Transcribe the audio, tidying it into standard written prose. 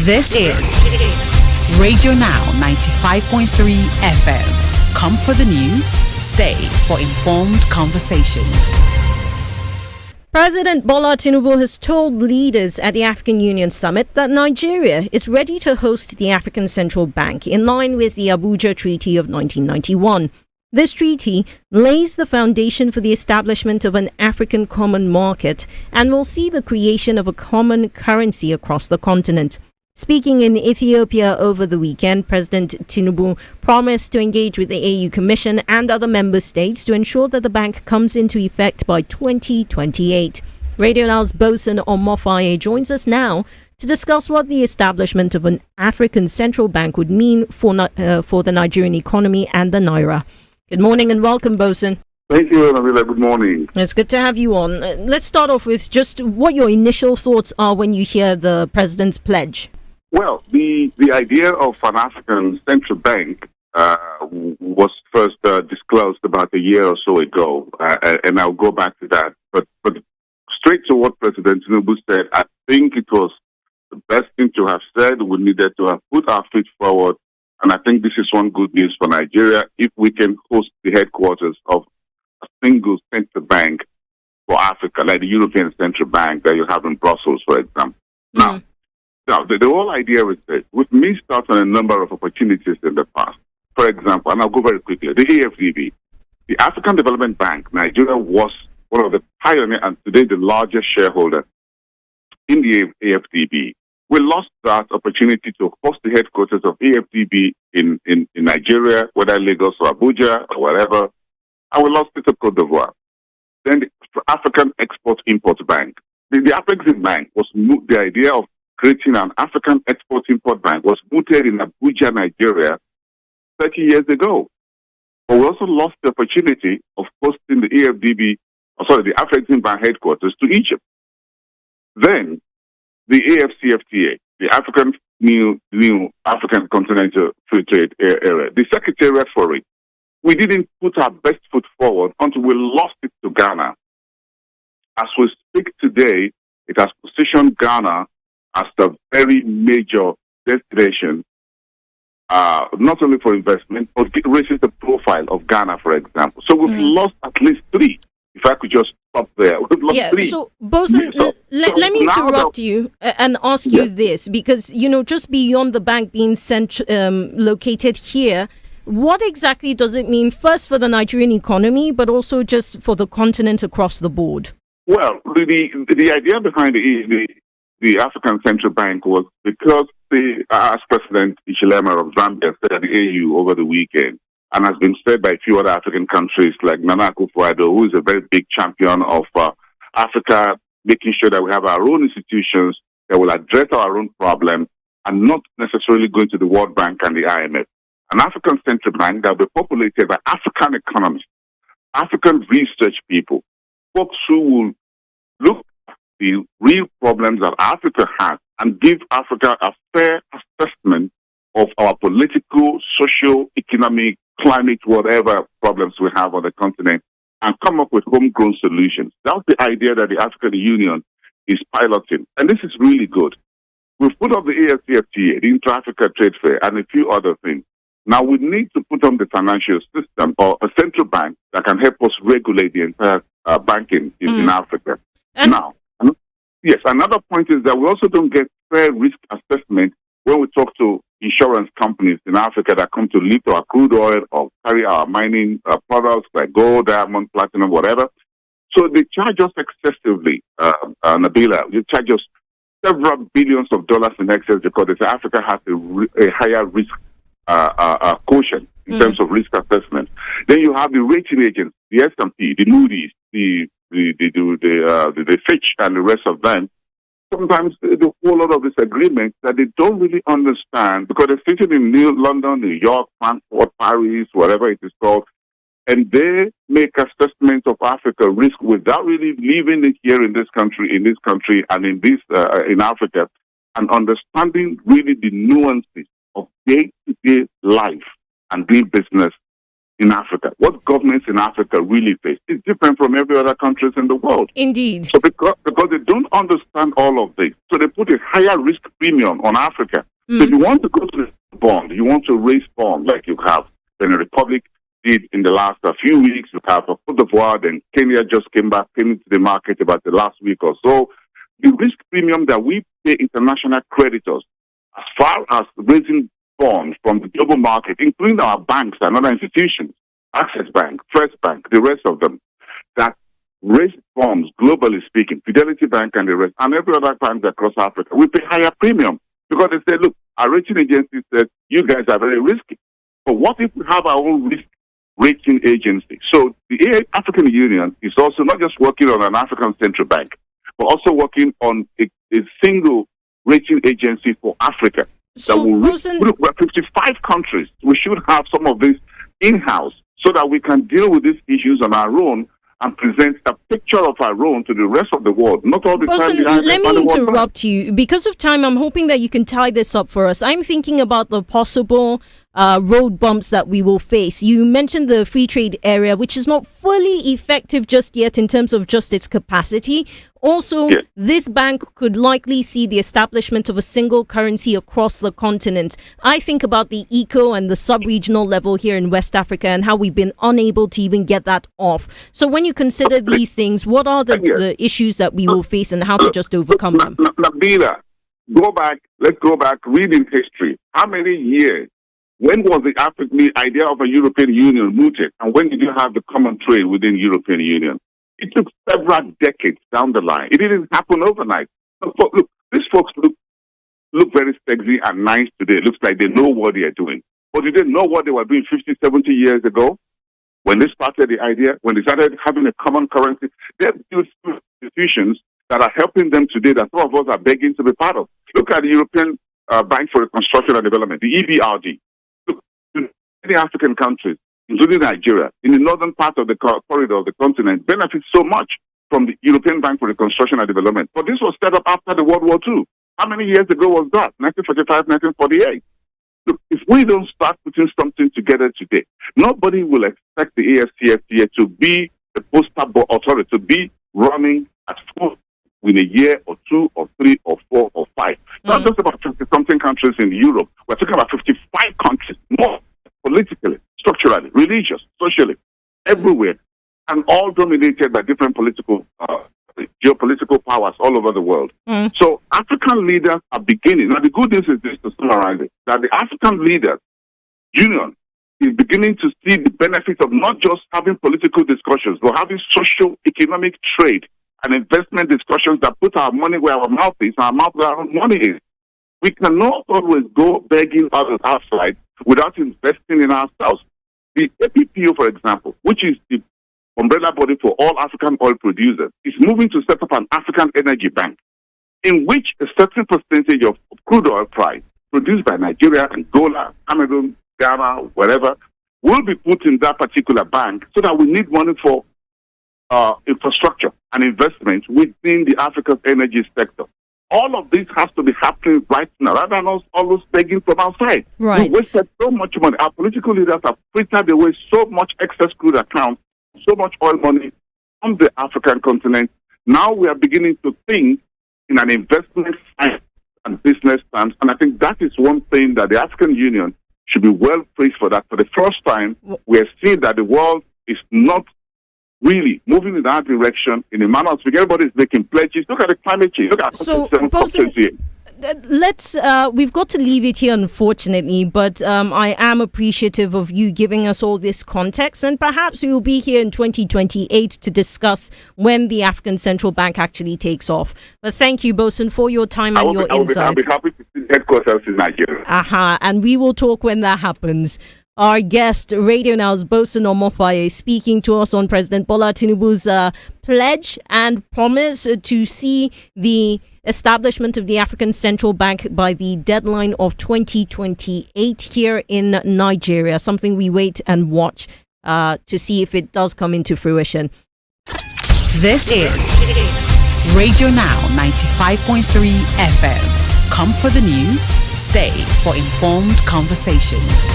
This is Radio Now 95.3 FM. Come for the news, stay for informed conversations. President Bola Tinubu has told leaders at the African Union Summit that Nigeria is ready to host the African Central Bank in line with the Abuja Treaty of 1991. This treaty lays the foundation for the establishment of an African common market and will see the creation of a common currency across the continent. Speaking in Ethiopia over the weekend, President Tinubu promised to engage with the AU Commission and other member states to ensure that the bank comes into effect by 2028. Radio Now's Bosun joins us now to discuss what the establishment of an African central bank would mean for the Nigerian economy and the Naira. Good morning and welcome, Bosun. Thank you, Nabila. Good morning. It's good to have you on. Let's start off with just what your initial thoughts are when you hear the president's pledge. Well, the idea of an African central bank was first disclosed about a year or so ago, and I'll go back to that. But straight to what President Tinubu said, I think it was the best thing to have said. We needed to have put our feet forward. And I think this is one good news for Nigeria if we can host the headquarters of a single central bank for Africa, like the European Central Bank that you have in Brussels, for example. Now, the whole idea is that we've missed out on a number of opportunities in the past. For example, and I'll go very quickly, the AFDB, the African Development Bank, Nigeria was one of the pioneers and today the largest shareholder in the AFDB. We lost that opportunity to host the headquarters of AFDB in Nigeria, whether Lagos or Abuja or whatever, and we lost it to Cote d'Ivoire. Then the African Export-Import Bank. The African Bank was the idea of creating an African Export-Import Bank was mooted in Abuja, Nigeria, 30 years ago. But we also lost the opportunity of hosting the African Bank headquarters to Egypt. Then the AfCFTA, the New African Continental Free Trade Area, the Secretariat for it, we didn't put our best foot forward until we lost it to Ghana. As we speak today, it has positioned Ghana as the very major destination, not only for investment, but it raises the profile of Ghana, for example. So we've lost at least three. If I could just stop there. So, Bosun, let me interrupt you and ask you this, because, just beyond the bank being located here, what exactly does it mean, first for the Nigerian economy, but also just for the continent across the board? Well, the idea behind the African Central Bank was because as President Ishilema of Zambia said at the AU over the weekend, and has been said by a few other African countries like Nana Akufo-Addo, who is a very big champion of Africa, making sure that we have our own institutions that will address our own problems and not necessarily going to the World Bank and the IMF. An African Central Bank that will be populated by African economists, African research people, folks who will look at the real problems that Africa has and give Africa a fair assessment of our political, social, economic, climate, whatever problems we have on the continent, and come up with homegrown solutions. That's the idea that the African Union is piloting. And this is really good. We've put up the AfCFTA, the Intra-Africa Trade Fair, and a few other things. Now we need to put on the financial system or a central bank that can help us regulate the entire banking in Africa. Yes, another point is that we also don't get fair risk assessment when we talk to insurance companies in Africa that come to lift our crude oil or carry our mining products like gold, diamond, platinum, whatever. So they charge us excessively, Nabila. They charge us several billions of dollars in excess because they say Africa has a higher risk quotient in terms of risk assessment. Then you have the rating agents, the S&P, the Moody's, the Fitch, and the rest of them. Sometimes there's a whole lot of disagreements that they don't really understand because they're sitting in London, New York, Frankfurt, Paris, whatever it is called, and they make assessments of Africa risk without really living it here in this country, and in Africa, and understanding really the nuances of day-to-day life and doing business in Africa, what governments in Africa really face, is different from every other countries in the world. Indeed. So because they don't understand all of this, so they put a higher risk premium on Africa. So if you want to go to the bond, you want to raise bond like you have Benin Republic did in the last few weeks. You have Cote d'Ivoire, then Kenya just came into the market about the last week or so. The risk premium that we pay international creditors as far as raising bonds from the global market, including our banks and other institutions, Access Bank, First Bank, the rest of them, that raise bonds, globally speaking, Fidelity Bank and the rest, and every other bank across Africa, we pay higher premium because they say, look, our rating agency says you guys are very risky. But what if we have our own risk rating agency? So the African Union is also not just working on an African central bank, but also working on a single rating agency for Africa. So, we're 55 countries. We should have some of this in-house so that we can deal with these issues on our own and present a picture of our own to the rest of the world. Not all the Bosun, time. Let me interrupt you. Because of time, I'm hoping that you can tie this up for us. I'm thinking about the possible road bumps that we will face. You mentioned the free trade area, which is not fully effective just yet in terms of just its capacity. Also, yes, this bank could likely see the establishment of a single currency across the continent. I think about the eco and the sub-regional level here in West Africa and how we've been unable to even get that off. So when you consider these things, what are the issues that we will face and how to just overcome them? Nabila, let's go back, read in history. How many years? When was the idea of a European Union mooted? And when did you have the common trade within the European Union? It took several decades down the line. It didn't happen overnight. Look, these folks look very sexy and nice today. It looks like they know what they are doing. But did they know what they were doing 50, 70 years ago? When they started the idea, when they started having a common currency, they have institutions that are helping them today that some of us are begging to be part of. Look at the European Bank for Reconstruction and Development, the EBRD. Many African countries, including Nigeria, in the northern part of the corridor of the continent, benefit so much from the European Bank for Reconstruction and Development. But this was set up after the World War II. How many years ago was that? 1945, 1948. Look, if we don't start putting something together today, nobody will expect the AFCFTA to be the poster authority, to be running at full in a year or two or three or four or five. Not just about 50-something countries in Europe. We're talking about 55 countries, more politically, structurally, religious, socially, everywhere, and all dominated by different geopolitical powers all over the world. So African leaders are beginning. Now, the good news is this, to summarize it, that the African Leaders Union is beginning to see the benefits of not just having political discussions, but having social, economic trade and investment discussions that put our money where our mouth is, and our mouth where our money is. We cannot always go begging others outside without investing in ourselves. The APPO, for example, which is the umbrella body for all African oil producers, is moving to set up an African energy bank in which a certain percentage of crude oil price produced by Nigeria, Angola, Cameroon, Ghana, wherever, will be put in that particular bank so that we need money for infrastructure and investment within the African energy sector. All of this has to be happening right now, rather than us always begging from outside. Right. We wasted so much money. Our political leaders have frittered away so much excess crude accounts, so much oil money on the African continent. Now we are beginning to think in an investment and business terms, and I think that is one thing that the African Union should be well praised for. That for the first time, we are seeing that the world is not really moving in that direction in a manner of speaking. Everybody is making pledges. Look at the climate change. Look at Bosun, we've got to leave it here, unfortunately, but I am appreciative of you giving us all this context, and perhaps we will be here in 2028 to discuss when the African Central Bank actually takes off. But thank you, Bosun, for your time and your insight. I'll be happy to see headquarters in Nigeria. And we will talk when that happens. Our guest, Radio Now's Bosun Omofaye, speaking to us on President Bola Tinubu's pledge and promise to see the establishment of the African Central Bank by the deadline of 2028 here in Nigeria. Something we wait and watch to see if it does come into fruition. This is Radio Now 95.3 FM. Come for the news, stay for informed conversations.